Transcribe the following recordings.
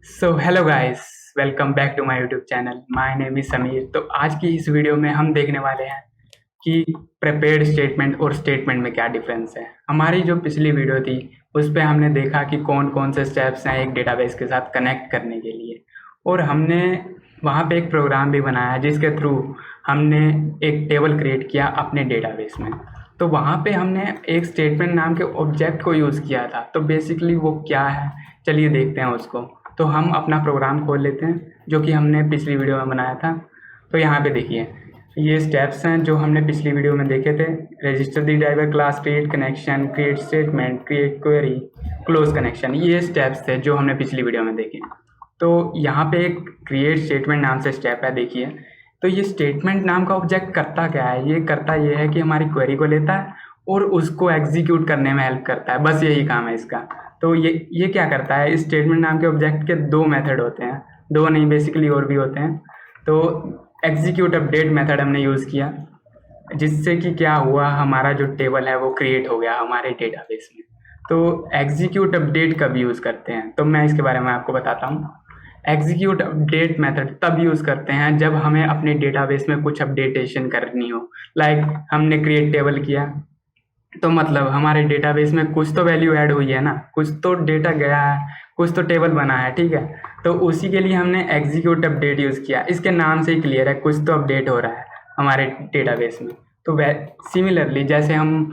So hello guys, welcome back to my YouTube channel. My name is Sameer. तो आज की इस वीडियो में हम देखने वाले हैं कि प्रिपेयर्ड स्टेटमेंट और स्टेटमेंट में क्या डिफरेंस है। हमारी जो पिछली वीडियो थी उस पे हमने देखा कि कौन कौन से स्टेप्स हैं एक डेटाबेस के साथ कनेक्ट करने के लिए, और हमने वहाँ पे एक प्रोग्राम भी बनाया जिसके थ्रू हमने एक टेबल क्रिएट किया अपने डेटाबेस में। तो वहाँ पे हमने एक स्टेटमेंट नाम के ऑब्जेक्ट को यूज़ किया था। तो बेसिकली वो क्या है, चलिए देखते हैं उसको। तो हम अपना प्रोग्राम खोल लेते हैं जो कि हमने पिछली वीडियो में बनाया था। तो यहाँ पे देखिए, ये स्टेप्स हैं जो हमने पिछली वीडियो में देखे थे। Register the driver class, create connection, create statement, create query, close connection. ये स्टेप्स थे जो हमने पिछली वीडियो में देखे। तो यहाँ पे एक क्रिएट स्टेटमेंट नाम से स्टेप है, देखिए। तो ये स्टेटमेंट नाम का ऑब्जेक्ट करता क्या है, ये करता ये है कि हमारी क्वेरी को लेता है और उसको एग्जीक्यूट करने में हेल्प करता है। बस यही काम है इसका। तो ये क्या करता है, इस स्टेटमेंट नाम के ऑब्जेक्ट के दो मेथड होते हैं, दो नहीं बेसिकली और भी होते हैं। तो एग्जीक्यूट अपडेट मेथड हमने यूज़ किया, जिससे कि क्या हुआ, हमारा जो टेबल है वो क्रिएट हो गया हमारे डेटाबेस में। तो एग्जीक्यूट अपडेट कब यूज़ करते हैं, तो मैं इसके बारे में आपको बताता हूँ। एग्जीक्यूट अपडेट मेथड तब यूज़ करते हैं जब हमें अपने डेटाबेस में कुछ अपडेटेशन करनी हो। लाइक हमने क्रिएट टेबल किया, तो मतलब हमारे डेटाबेस में कुछ तो वैल्यू ऐड हुई है ना, कुछ तो डेटा गया है, कुछ तो टेबल बना है, ठीक है। तो उसी के लिए हमने एग्जीक्यूट अपडेट यूज़ किया। इसके नाम से ही क्लियर है, कुछ तो अपडेट हो रहा है हमारे डेटाबेस में। तो सिमिलरली जैसे हम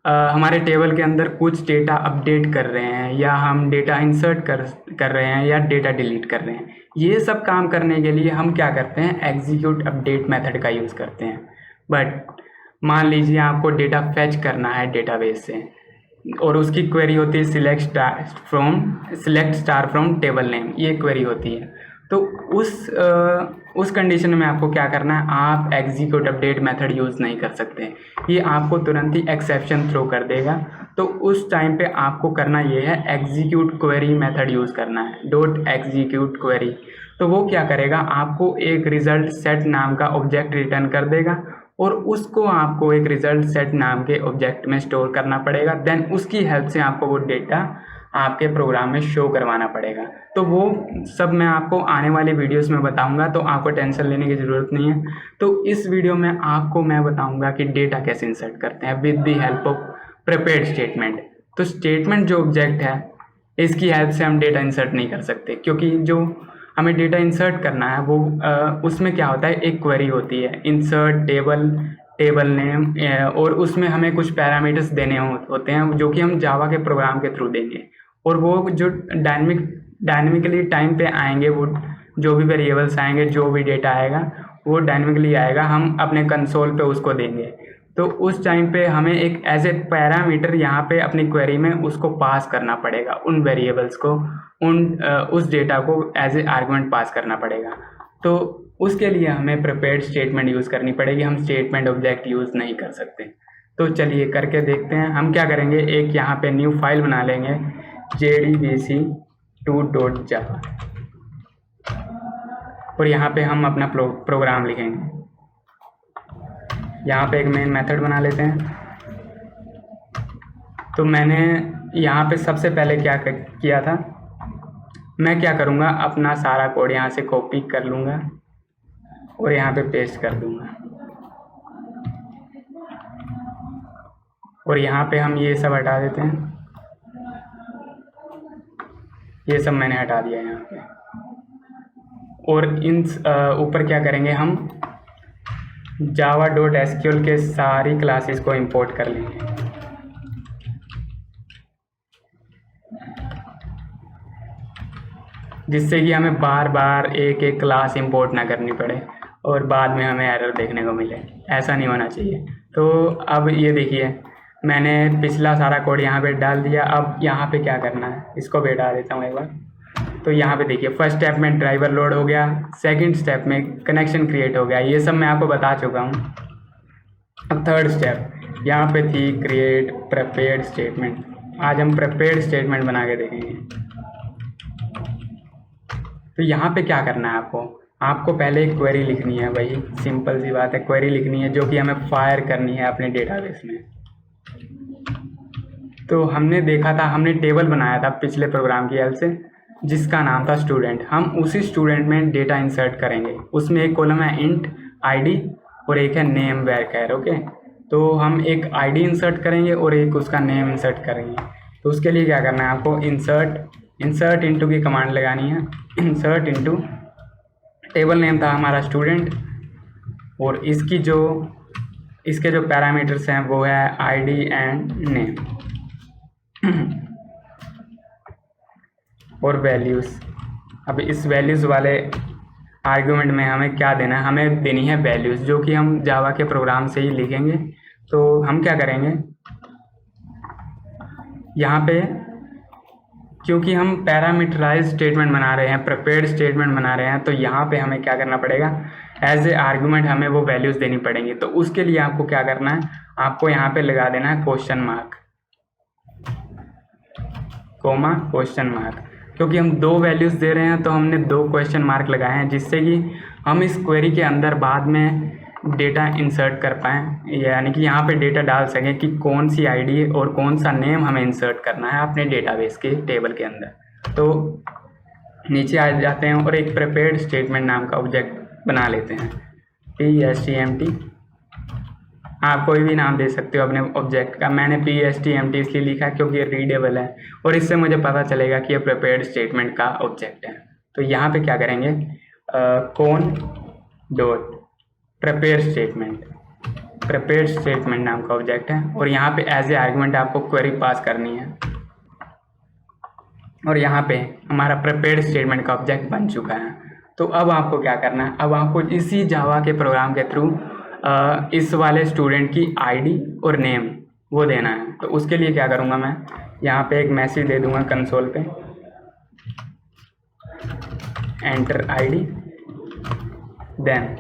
हमारे टेबल के अंदर कुछ डेटा अपडेट कर रहे हैं, या हम डेटा इंसर्ट कर रहे हैं, या डेटा डिलीट कर रहे हैं, ये सब काम करने के लिए हम क्या करते हैं, एग्जीक्यूट अपडेट मेथड का यूज़ करते हैं। बट मान लीजिए आपको डेटा फेच करना है डेटाबेस से, और उसकी क्वेरी होती है select star from table name, ये क्वेरी होती है। तो उस कंडीशन में आपको क्या करना है, आप एग्जीक्यूट अपडेट मेथड यूज़ नहीं कर सकते, ये आपको तुरंत ही एक्सेप्शन थ्रो कर देगा। तो उस टाइम पे आपको करना ये है, एग्जीक्यूट क्वेरी मेथड यूज़ करना है, डॉट एग्जीक्यूट क्वेरी। तो वो क्या करेगा, आपको एक रिजल्ट सेट नाम का ऑब्जेक्ट रिटर्न कर देगा, और उसको आपको एक रिजल्ट सेट नाम के ऑब्जेक्ट में स्टोर करना पड़ेगा। देन उसकी हेल्प से आपको वो डेटा आपके प्रोग्राम में शो करवाना पड़ेगा। तो वो सब मैं आपको आने वाली वीडियोस में बताऊंगा, तो आपको टेंशन लेने की ज़रूरत नहीं है। तो इस वीडियो में आपको मैं बताऊंगा कि डेटा कैसे इंसर्ट करते हैं with the help of prepared statement. तो स्टेटमेंट जो ऑब्जेक्ट है, इसकी हेल्प से हम डेटा इंसर्ट नहीं कर सकते, क्योंकि जो हमें डेटा इंसर्ट करना है वो उसमें क्या होता है, एक क्वेरी होती है इंसर्ट टेबल नेम, और उसमें हमें कुछ पैरामीटर्स देने होते हैं जो कि हम जावा के प्रोग्राम के थ्रू देंगे। और वो जो डायनेमिकली टाइम पे आएंगे, वो जो भी वेरिएबल्स आएंगे, जो भी डेटा आएगा वो डायनेमिकली आएगा, हम अपने कंसोल पे उसको देंगे। तो उस टाइम पे हमें एक एज ए पैरामीटर यहाँ पे अपनी क्वेरी में उसको पास करना पड़ेगा, उन वेरिएबल्स को, उस डेटा को एज ए आर्गुमेंट पास करना पड़ेगा। तो उसके लिए हमें प्रिपेयर्ड स्टेटमेंट यूज़ करनी पड़ेगी, हम स्टेटमेंट ऑब्जेक्ट यूज़ नहीं कर सकते। तो चलिए करके देखते हैं। हम क्या करेंगे, एक यहाँ पे न्यू फाइल बना लेंगे, jdbc2.java, और यहाँ पे हम अपना प्रोग्राम लिखेंगे। यहाँ पे एक मेन मेथड बना लेते हैं। तो मैंने यहाँ पे सबसे पहले क्या किया था, मैं क्या करूँगा, अपना सारा कोड यहाँ से कॉपी कर लूँगा और यहाँ पे पेस्ट कर दूँगा, और यहाँ पे हम ये सब हटा देते हैं। ये सब मैंने हटा दिया यहाँ पे। और इन ऊपर क्या करेंगे, हम java.sql के सारी क्लासेस को इंपोर्ट कर लेंगे। जिससे कि हमें बार बार एक एक क्लास इंपोर्ट ना करनी पड़े और बाद में हमें एरर देखने को मिले, ऐसा नहीं होना चाहिए। तो अब ये देखिए, मैंने पिछला सारा कोड यहाँ पे डाल दिया। अब यहाँ पे क्या करना है, इसको भी हटा देता हूँ एक बार। तो यहाँ पे देखिए, फर्स्ट स्टेप में ड्राइवर लोड हो गया, सेकंड स्टेप में कनेक्शन क्रिएट हो गया, ये सब मैं आपको बता चुका हूँ। अब थर्ड स्टेप यहाँ पे थी क्रिएट प्रिपेयर्ड स्टेटमेंट। आज हम प्रिपेयर्ड स्टेटमेंट बना के देखेंगे। तो यहाँ पे क्या करना है, आपको पहले एक क्वेरी लिखनी है, वही सिंपल सी बात है, क्वेरी लिखनी है जो कि हमें फायर करनी है अपने डेटाबेस में। तो हमने देखा था, हमने टेबल बनाया था पिछले प्रोग्राम की हेल्प से। जिसका नाम था स्टूडेंट, हम उसी स्टूडेंट में डेटा इंसर्ट करेंगे। उसमें एक कॉलम है इंट आईडी और एक है नेम वैरचर। ओके, तो हम एक आईडी इंसर्ट करेंगे और एक उसका नेम इंसर्ट करेंगे। तो उसके लिए क्या करना है आपको, इंसर्ट इनटू की कमांड लगानी है। इंसर्ट इनटू, टेबल नेम था हमारा स्टूडेंट और इसके जो पैरामीटर्स हैं वो है आईडी एंड नेम और वैल्यूज़। अब इस वैल्यूज़ वाले आर्गुमेंट में हमें क्या देना है, हमें देनी है वैल्यूज़, जो कि हम जावा के प्रोग्राम से ही लिखेंगे। तो हम क्या करेंगे यहाँ पे, क्योंकि हम पैरामीटराइज स्टेटमेंट बना रहे हैं, प्रिपेयर्ड स्टेटमेंट बना रहे हैं, तो यहाँ पे हमें क्या करना पड़ेगा, एज ए आर्गुमेंट हमें वो वैल्यूज़ देनी पड़ेंगी। तो उसके लिए आपको क्या करना है, आपको यहाँ पे लगा देना है question mark, comma question mark. क्योंकि हम 2 वैल्यूज़ दे रहे हैं तो हमने 2 क्वेश्चन मार्क लगाए हैं, जिससे कि हम इस क्वेरी के अंदर बाद में डेटा इंसर्ट कर पाएँ, यानी कि यहाँ पे डेटा डाल सकें कि कौन सी आईडी और कौन सा नेम हमें इंसर्ट करना है अपने डेटाबेस के टेबल के अंदर। तो नीचे आ जाते हैं और एक प्रिपेयर्ड स्टेटमेंट नाम का ऑब्जेक्ट बना लेते हैं, PSTMT। आप कोई भी नाम दे सकते हो अपने ऑब्जेक्ट का। मैंने PSTMT इसलिए लिखा क्योंकि ये रीडेबल है और इससे मुझे पता चलेगा कि ये प्रिपेयर्ड स्टेटमेंट का ऑब्जेक्ट है। तो यहाँ पे क्या करेंगे, कौन डॉट प्रिपेयर्ड स्टेटमेंट नाम का ऑब्जेक्ट है और यहाँ पे एज ए आर्गुमेंट आपको क्वेरी पास करनी है। और यहाँ पे हमारा प्रिपेयर्ड स्टेटमेंट का ऑब्जेक्ट बन चुका है। तो अब आपको क्या करना है, अब आपको इसी जावा के प्रोग्राम के थ्रू इस वाले स्टूडेंट की आईडी और नेम वो देना है। तो उसके लिए क्या करूँगा, मैं यहाँ पे एक मैसेज दे दूँगा कंसोल पे, एंटर आईडी, देन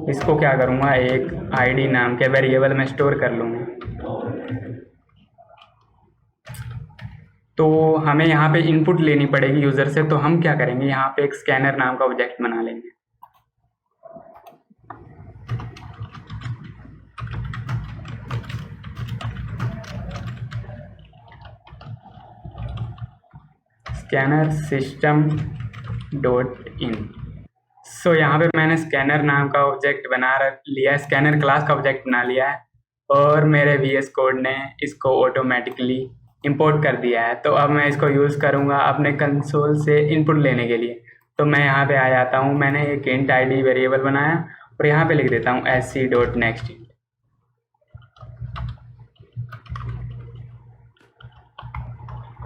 इसको क्या करूँगा, एक आईडी नाम के वेरिएबल में स्टोर कर लूँगा। तो हमें यहाँ पे इनपुट लेनी पड़ेगी यूज़र से। तो हम क्या करेंगे, यहाँ पे एक स्कैनर नाम का ऑब्जेक्ट बना लेंगे। Scanner system dot in. So यहाँ पे मैंने स्कैनर नाम का ऑब्जेक्ट बना लिया है, स्कैनर क्लास का ऑब्जेक्ट बना लिया है और मेरे VS कोड ने इसको ऑटोमेटिकली इंपोर्ट कर दिया है। तो अब मैं इसको यूज़ करूँगा अपने कंसोल से इनपुट लेने के लिए। तो मैं यहाँ पे आ जाता हूँ, मैंने एक इंट आईडी वेरिएबल बनाया और यहाँ पे लिख देता हूँ sc.next।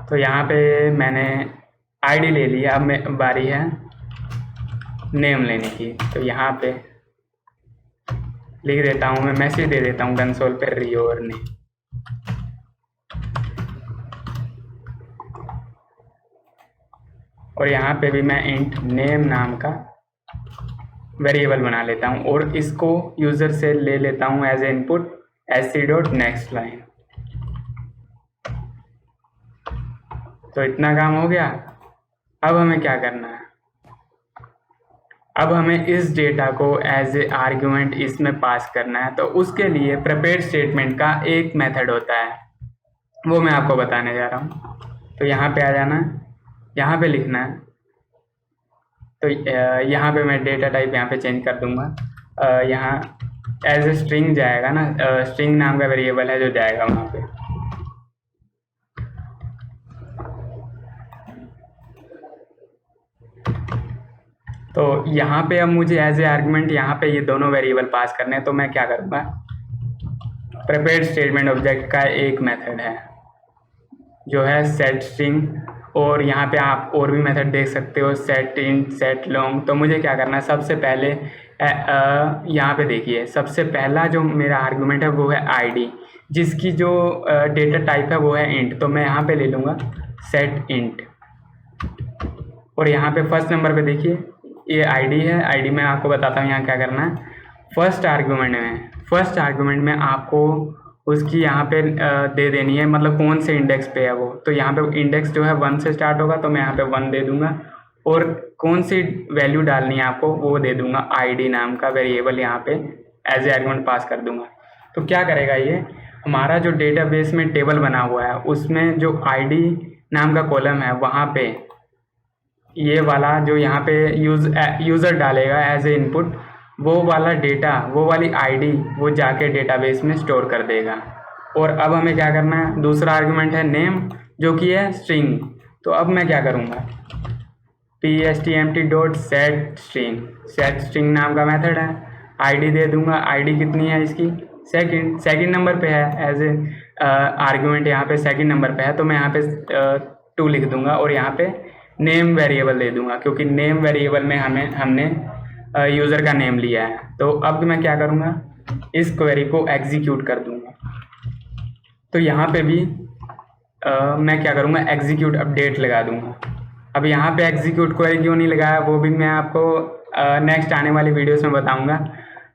तो यहाँ पे मैंने आईडी ले लिया, अब मैं बारी है नेम लेने की। तो यहाँ पे लिख देता हूँ, मैं मैसेज दे देता हूँ कंसोल पे रियोर नेम। और यहाँ पे भी मैं इंट नेम नाम का वेरिएबल बना लेता हूँ और इसको यूज़र से ले लेता हूँ as a input sc.next line. तो इतना काम हो गया। अब हमें क्या करना है, अब हमें इस डेटा को एज ए आर्ग्यूमेंट इसमें पास करना है। तो उसके लिए प्रिपेयर्ड स्टेटमेंट का एक मेथड होता है, वो मैं आपको बताने जा रहा हूँ। तो यहाँ पे आ जाना है, यहाँ पे लिखना है। तो यहाँ पे मैं डेटा टाइप यहाँ पे चेंज कर दूँगा, यहाँ एज ए स्ट्रिंग जाएगा ना, स्ट्रिंग नाम का वेरिएबल है जो जाएगा वहाँ पे। तो यहाँ पे अब मुझे एज ए आर्गुमेंट यहाँ पे ये दोनों वेरिएबल पास करने हैं। तो मैं क्या करूँगा, प्रिपेयर्ड स्टेटमेंट ऑब्जेक्ट का एक मेथड है जो है सेट स्ट्रिंग, और यहाँ पे आप और भी मेथड देख सकते हो, सेट इंट, सेट लॉन्ग। तो मुझे क्या करना है, सबसे पहले यहाँ पे देखिए, सबसे पहला जो मेरा आर्गुमेंट है वो है आईडी, जिसकी जो डेटा टाइप है वो है इंट। तो मैं यहाँ पे ले लूँगा सेट इंट, और यहाँ पे फर्स्ट नंबर पे देखिए ये आईडी है। आईडी में आपको बताता हूँ यहाँ क्या करना है। फर्स्ट आर्गुमेंट में आपको उसकी यहाँ पे दे देनी है, मतलब कौन से इंडेक्स पे है वो। तो यहाँ पे इंडेक्स जो है 1 से स्टार्ट होगा, तो मैं यहाँ पे 1 दे दूँगा, और कौन सी वैल्यू डालनी है आपको वो दे दूँगा, आईडी नाम का वेरिएबल यहाँ पे एज ए आर्गुमेंट पास कर दूँगा। तो क्या करेगा ये, हमारा जो डेटाबेस में टेबल बना हुआ है उसमें जो आईडी नाम का कॉलम है, वहाँ पे ये वाला जो यहाँ पे यूज़र डालेगा एज ए इनपुट, वो वाला डेटा, वो वाली आईडी वो जाके डेटाबेस में स्टोर कर देगा। और अब हमें क्या करना है, दूसरा आर्गुमेंट है नेम जो कि है स्ट्रिंग। तो अब मैं क्या करूँगा, setString नाम का मेथड है, आईडी दे दूंगा। आईडी कितनी है इसकी, सेकंड नंबर पे है, एज ए आर्गुमेंट यहाँ पे सेकंड नंबर पे है, तो मैं यहाँ पे 2 लिख दूंगा और यहाँ पे नेम वेरिएबल दे दूंगा, क्योंकि नेम वेरिएबल में हमने यूज़र का नेम लिया है। तो अब मैं क्या करूँगा, इस क्वेरी को एग्जीक्यूट कर दूंगा। तो यहाँ पे भी मैं क्या करूँगा, एग्जीक्यूट अपडेट लगा दूंगा। अब यहाँ पे एग्जीक्यूट क्वेरी क्यों नहीं लगाया, वो भी मैं आपको नेक्स्ट आने वाली वीडियोस में बताऊंगा।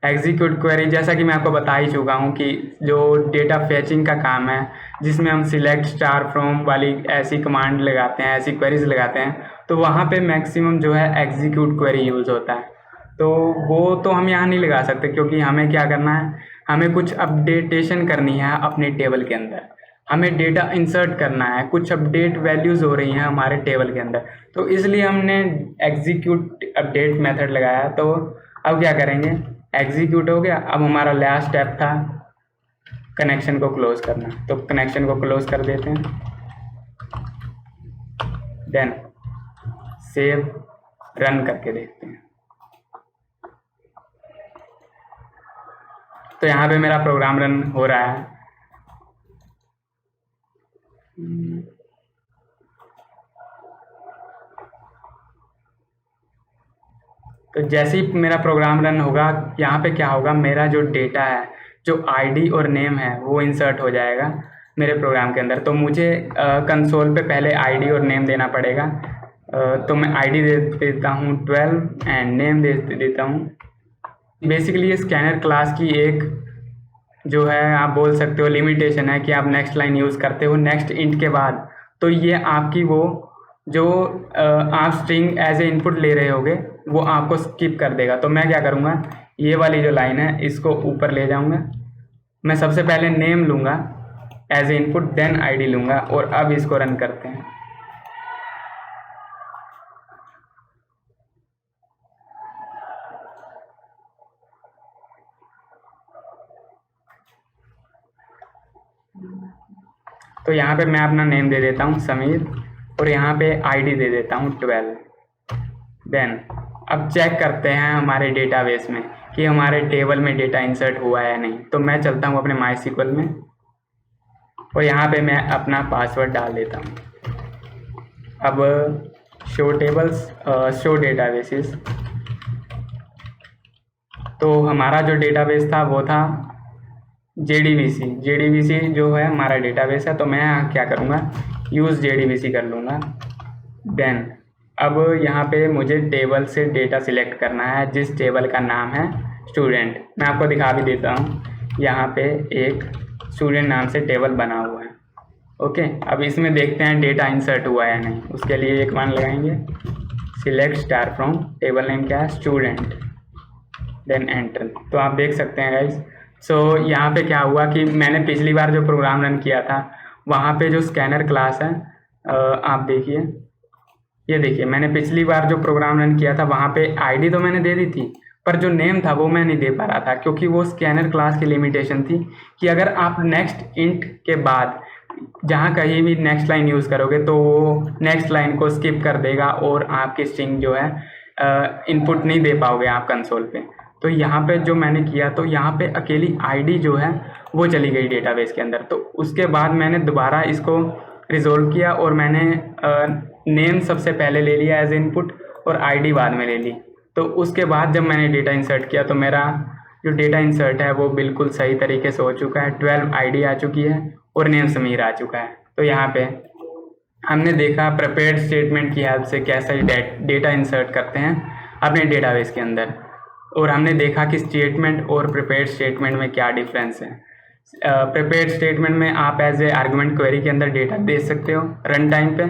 एग्जीक्यूट क्वेरी जैसा कि मैं आपको बता ही चुका हूँ कि जो डेटा फैचिंग का काम है, जिसमें हम सिलेक्ट स्टार फ्रॉम वाली ऐसी कमांड लगाते हैं, ऐसी क्वेरीज लगाते हैं, तो वहाँ पे मैक्सिमम जो है एग्जीक्यूट क्वेरी यूज़ होता है। तो वो तो हम यहाँ नहीं लगा सकते, क्योंकि हमें क्या करना है, हमें कुछ अपडेटेशन करनी है अपने टेबल के अंदर, हमें डेटा इंसर्ट करना है, कुछ अपडेट वैल्यूज़ हो रही हैं हमारे टेबल के अंदर, तो इसलिए हमने एग्जीक्यूट अपडेट मेथड लगाया। तो अब क्या करेंगे, एग्जीक्यूट हो गया। अब हमारा लास्ट स्टेप था कनेक्शन को क्लोज करना, तो कनेक्शन को क्लोज कर देते हैं, देन सेव रन करके देखते हैं। तो यहाँ पे मेरा प्रोग्राम रन हो रहा है। तो जैसे ही मेरा प्रोग्राम रन होगा, यहाँ पे क्या होगा, मेरा जो डेटा है, जो आईडी और नेम है, वो इंसर्ट हो जाएगा मेरे प्रोग्राम के अंदर। तो मुझे कंसोल पे पहले आईडी और नेम देना पड़ेगा। तो मैं आईडी दे देता हूँ 12 एंड नेम दे देता हूँ। बेसिकली ये स्कैनर क्लास की एक जो है, आप बोल सकते हो लिमिटेशन है कि आप नेक्स्ट लाइन यूज़ करते हो नेक्स्ट इंट के बाद, तो ये आपकी वो जो आप स्ट्रिंग एज ए इनपुट ले रहे होगे वो आपको स्किप कर देगा। तो मैं क्या करूँगा, ये वाली जो लाइन है इसको ऊपर ले जाऊँगा। मैं सबसे पहले नेम लूँगा as a input, then ID लूँगा, और अब इसको रन करते हैं। तो यहाँ पे मैं अपना नेम दे देता हूँ समीर, और यहाँ पे आईडी दे देता हूँ 12। देन अब चेक करते हैं हमारे डेटाबेस में कि हमारे टेबल में डेटा इंसर्ट हुआ है या नहीं। तो मैं चलता हूँ अपने MySQL में, और यहाँ पे मैं अपना पासवर्ड डाल देता हूँ। अब शो टेबल्स, शो डेटाबेसेस, तो हमारा जो डेटाबेस था वो था JDBC जो है हमारा डेटाबेस है। तो मैं क्या करूँगा, यूज़ JDBC कर लूँगा। देन अब यहाँ पे मुझे टेबल से डेटा सिलेक्ट करना है, जिस टेबल का नाम है स्टूडेंट। मैं आपको दिखा भी देता हूँ, यहाँ पे एक स्टूडेंट नाम से टेबल बना हुआ है। ओके, अब इसमें देखते हैं डेटा इंसर्ट हुआ है या नहीं। उसके लिए एक मान लगाएंगे, select star from, table name क्या है, स्टूडेंट, देन एंटर। तो आप देख सकते हैं गाइस। सो यहाँ पे क्या हुआ कि मैंने पिछली बार जो प्रोग्राम रन किया था, वहाँ पे जो स्कैनर क्लास है, आप देखिए, ये देखिए, मैंने पिछली बार जो प्रोग्राम रन किया था वहाँ पे आईडी तो मैंने दे दी थी, पर जो नेम था वो मैं नहीं दे पा रहा था, क्योंकि वो स्कैनर क्लास की लिमिटेशन थी कि अगर आप नेक्स्ट इंट के बाद जहाँ कहीं भी नेक्स्ट लाइन यूज़ करोगे तो वो नेक्स्ट लाइन को स्किप कर देगा और आपकी स्ट्रिंग जो है इनपुट नहीं दे पाओगे आप कंसोल पे। तो यहाँ पे जो मैंने किया, तो यहाँ पे अकेली आईडी जो है वो चली गई डेटाबेस के अंदर। तो उसके बाद मैंने दोबारा इसको रिजोल्व किया और मैंने नेम सबसे पहले ले लिया एज इनपुट और आईडी बाद में ले ली। तो उसके बाद जब मैंने डेटा इंसर्ट किया तो मेरा जो डेटा इंसर्ट है वो बिल्कुल सही तरीके से हो चुका है। 12 आईडी आ चुकी है और नेम समीर आ चुका है। तो यहाँ पे हमने देखा प्रिपेयर्ड स्टेटमेंट की हेल्प से कैसे डेटा इंसर्ट करते हैं अपने डेटाबेस के अंदर, और हमने देखा कि स्टेटमेंट और प्रिपेयर्ड स्टेटमेंट में क्या डिफरेंस है। प्रिपेयर्ड स्टेटमेंट में आप एज ए आर्गुमेंट क्वेरी के अंदर डेटा दे सकते हो रन टाइम पे,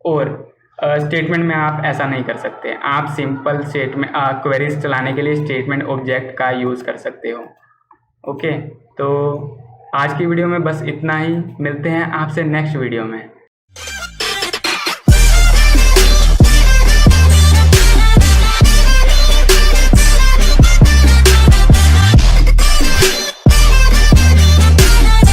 और स्टेटमेंट में आप ऐसा नहीं कर सकते। आप सिंपल स्टेटमेंट क्वेरीज चलाने के लिए स्टेटमेंट ऑब्जेक्ट का यूज़ कर सकते हो। ओके, तो आज की वीडियो में बस इतना ही। मिलते हैं आपसे नेक्स्ट वीडियो में।